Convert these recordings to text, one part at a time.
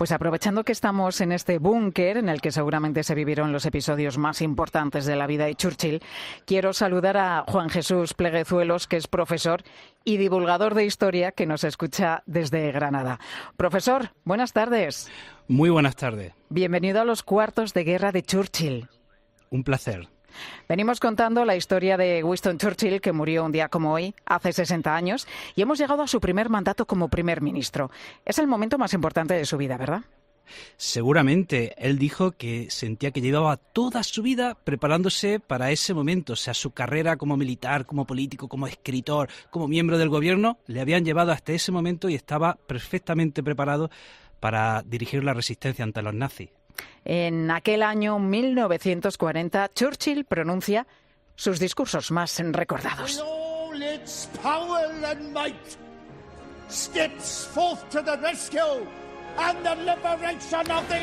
Pues aprovechando que estamos en este búnker en el que seguramente se vivieron los episodios más importantes de la vida de Churchill, quiero saludar a Juan Jesús Pleguezuelos, que es profesor y divulgador de historia, que nos escucha desde Granada. Profesor, buenas tardes. Muy buenas tardes. Bienvenido a los cuartos de guerra de Churchill. Un placer. Venimos contando la historia de Winston Churchill, que murió un día como hoy, hace 60 años, y hemos llegado a su primer mandato como primer ministro. Es el momento más importante de su vida, ¿verdad? Seguramente. Él dijo que sentía que llevaba toda su vida preparándose para ese momento. O sea, su carrera como militar, como político, como escritor, como miembro del gobierno, le habían llevado hasta ese momento y estaba perfectamente preparado para dirigir la resistencia ante los nazis. En aquel año 1940, Churchill pronuncia sus discursos más recordados.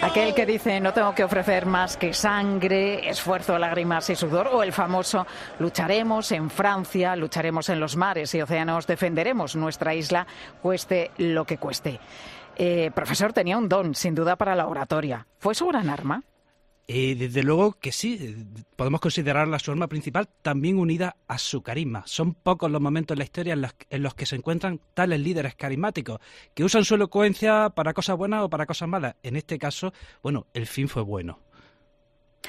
Aquel que dice: no tengo que ofrecer más que sangre, esfuerzo, lágrimas y sudor, o el famoso: lucharemos en Francia, lucharemos en los mares y océanos, defenderemos nuestra isla, cueste lo que cueste. Profesor, tenía un don, sin duda, para la oratoria. ¿Fue su gran arma? Desde luego que sí. Podemos considerarla su arma principal, también unida a su carisma. Son pocos los momentos en la historia en los que se encuentran tales líderes carismáticos, que usan su elocuencia para cosas buenas o para cosas malas. En este caso, bueno, el fin fue bueno.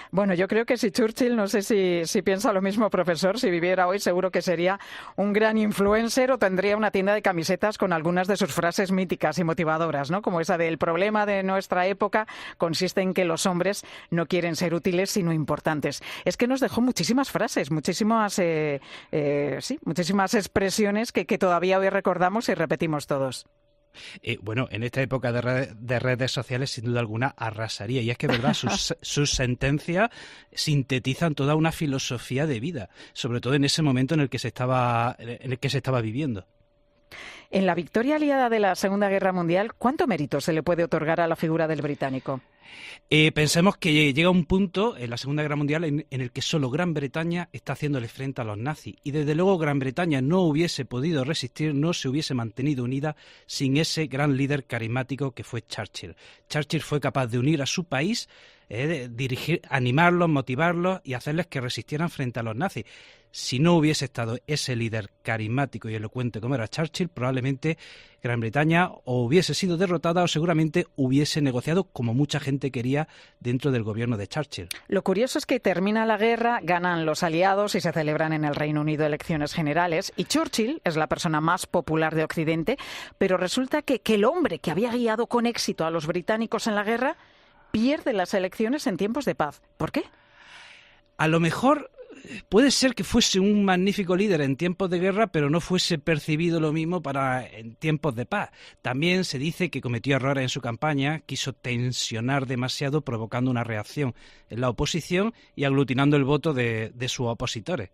Bueno, yo creo que si Churchill, no sé si piensa lo mismo, profesor, si viviera hoy seguro que sería un gran influencer o tendría una tienda de camisetas con algunas de sus frases míticas y motivadoras, ¿no? Como esa de: el problema de nuestra época consiste en que los hombres no quieren ser útiles sino importantes. Es que nos dejó muchísimas frases, muchísimas expresiones que todavía hoy recordamos y repetimos todos. Bueno, en esta época de redes sociales, sin duda alguna, arrasaría. Y es que, verdad, sus sentencias sintetizan toda una filosofía de vida, sobre todo en ese momento en el que se estaba viviendo. En la victoria aliada de la Segunda Guerra Mundial, ¿cuánto mérito se le puede otorgar a la figura del británico? Pensemos que llega un punto en la Segunda Guerra Mundial en el que solo Gran Bretaña está haciéndole frente a los nazis. Y desde luego Gran Bretaña no hubiese podido resistir, no se hubiese mantenido unida sin ese gran líder carismático que fue Churchill. Churchill fue capaz de unir a su país, dirigir, animarlos, motivarlos y hacerles que resistieran frente a los nazis. Si no hubiese estado ese líder carismático y elocuente como era Churchill, probablemente Gran Bretaña o hubiese sido derrotada o seguramente hubiese negociado como mucha gente quería dentro del gobierno de Churchill. Lo curioso es que termina la guerra, ganan los aliados y se celebran en el Reino Unido elecciones generales, y Churchill es la persona más popular de Occidente, pero resulta que el hombre que había guiado con éxito a los británicos en la guerra pierde las elecciones en tiempos de paz. ¿Por qué? A lo mejor puede ser que fuese un magnífico líder en tiempos de guerra, pero no fuese percibido lo mismo en tiempos de paz. También se dice que cometió errores en su campaña, quiso tensionar demasiado, provocando una reacción en la oposición y aglutinando el voto de sus opositores.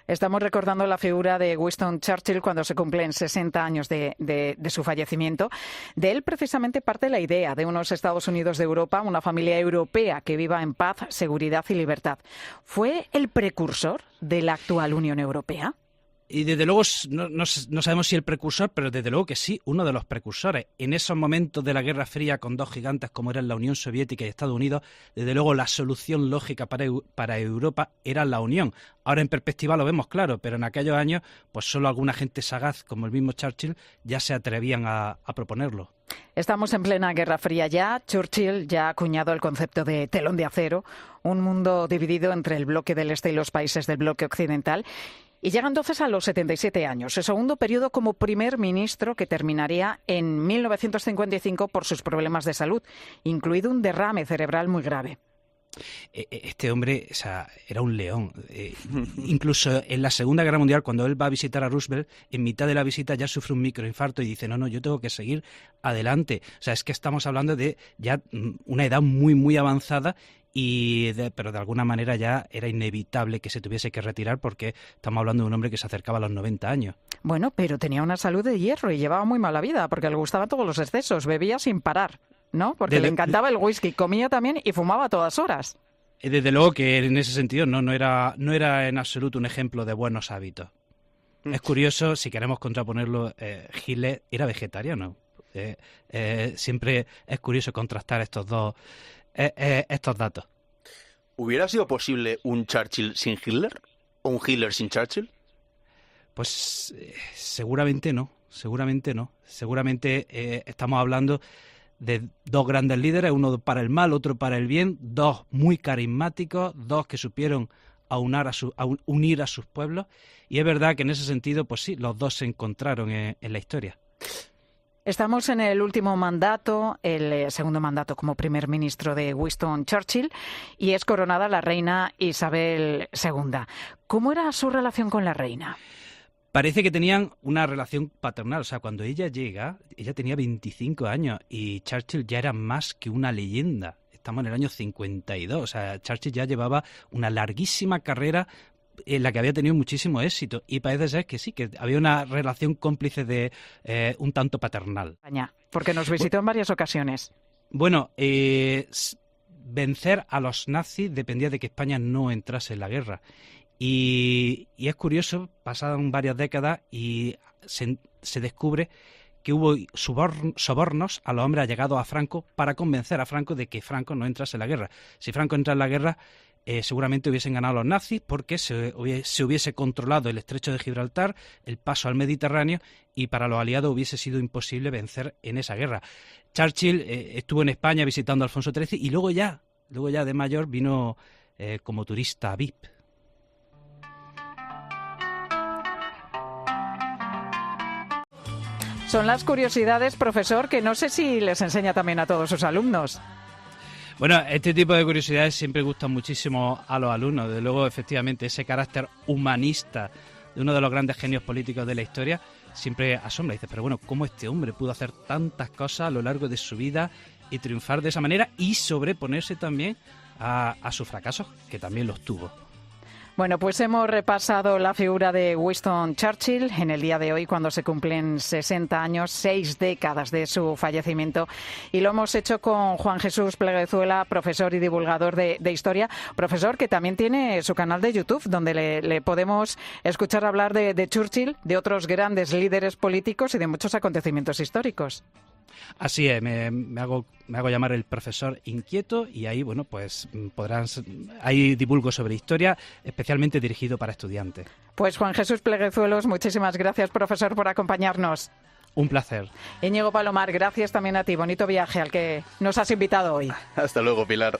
Estamos recordando la figura de Winston Churchill cuando se cumplen 60 años de su fallecimiento. De él precisamente parte la idea de unos Estados Unidos de Europa, una familia europea que viva en paz, seguridad y libertad. ¿Fue el precursor de la actual Unión Europea? Y desde luego no sabemos si el precursor, pero desde luego que sí, uno de los precursores. En esos momentos de la Guerra Fría con dos gigantes como eran la Unión Soviética y Estados Unidos, desde luego la solución lógica para Europa era la unión. Ahora en perspectiva lo vemos claro, pero en aquellos años pues solo alguna gente sagaz como el mismo Churchill ya se atrevían a proponerlo. Estamos en plena Guerra Fría ya. Churchill ya ha acuñado el concepto de telón de acero, un mundo dividido entre el bloque del este y los países del bloque occidental. Y llega entonces a los 77 años, el segundo periodo como primer ministro que terminaría en 1955 por sus problemas de salud, incluido un derrame cerebral muy grave. Este hombre, o sea, era un león. Incluso en la Segunda Guerra Mundial, cuando él va a visitar a Roosevelt, en mitad de la visita ya sufre un microinfarto y dice, no, yo tengo que seguir adelante. O sea, es que estamos hablando de ya una edad muy, muy avanzada, pero de alguna manera ya era inevitable que se tuviese que retirar porque estamos hablando de un hombre que se acercaba a los 90 años. Bueno, pero tenía una salud de hierro y llevaba muy mala vida porque le gustaban todos los excesos, bebía sin parar, ¿no? Porque le encantaba el whisky, comía también y fumaba a todas horas. Desde luego que en ese sentido no era en absoluto un ejemplo de buenos hábitos. Es curioso, si queremos contraponerlo, Hitler era vegetariano. Siempre es curioso contrastar estos datos. ¿Hubiera sido posible un Churchill sin Hitler? ¿O un Hitler sin Churchill? Pues seguramente no. Seguramente estamos hablando de dos grandes líderes, uno para el mal, otro para el bien, dos muy carismáticos, dos que supieron unir a sus pueblos, y es verdad que en ese sentido, pues sí, los dos se encontraron en la historia. Estamos en el último mandato, el segundo mandato como primer ministro de Winston Churchill, y es coronada la reina Isabel II. ¿Cómo era su relación con la reina? Parece que tenían una relación paternal. O sea, cuando ella llega, ella tenía 25 años y Churchill ya era más que una leyenda. Estamos en el año 52. O sea, Churchill ya llevaba una larguísima carrera en la que había tenido muchísimo éxito. Y parece ser que sí, que había una relación cómplice de un tanto paternal. Porque nos visitó en varias ocasiones. Bueno, vencer a los nazis dependía de que España no entrase en la guerra. Y es curioso, pasaron varias décadas y se descubre que hubo sobornos a los hombres allegados a Franco para convencer a Franco de que Franco no entrase en la guerra. Si Franco entra en la guerra, seguramente hubiesen ganado los nazis porque se hubiese controlado el estrecho de Gibraltar, el paso al Mediterráneo, y para los aliados hubiese sido imposible vencer en esa guerra. Churchill estuvo en España visitando a Alfonso XIII y luego ya de mayor vino como turista VIP. Son las curiosidades, profesor, que no sé si les enseña también a todos sus alumnos. Bueno, este tipo de curiosidades siempre gustan muchísimo a los alumnos. Desde luego, efectivamente, ese carácter humanista de uno de los grandes genios políticos de la historia siempre asombra. Dices, pero bueno, ¿cómo este hombre pudo hacer tantas cosas a lo largo de su vida y triunfar de esa manera y sobreponerse también a sus fracasos, que también los tuvo? Bueno, pues hemos repasado la figura de Winston Churchill en el día de hoy, cuando se cumplen 60 años, 6 décadas de su fallecimiento, y lo hemos hecho con Juan Jesús Pleguezuela, profesor y divulgador de historia, profesor que también tiene su canal de YouTube, donde le podemos escuchar hablar de Churchill, de otros grandes líderes políticos y de muchos acontecimientos históricos. Así es, me hago llamar el profesor inquieto, y ahí, bueno, pues ahí divulgo sobre historia, especialmente dirigido para estudiantes. Pues Juan Jesús Pleguezuelos, muchísimas gracias, profesor, por acompañarnos. Un placer. Íñigo Palomar, gracias también a ti. Bonito viaje al que nos has invitado hoy. Hasta luego, Pilar.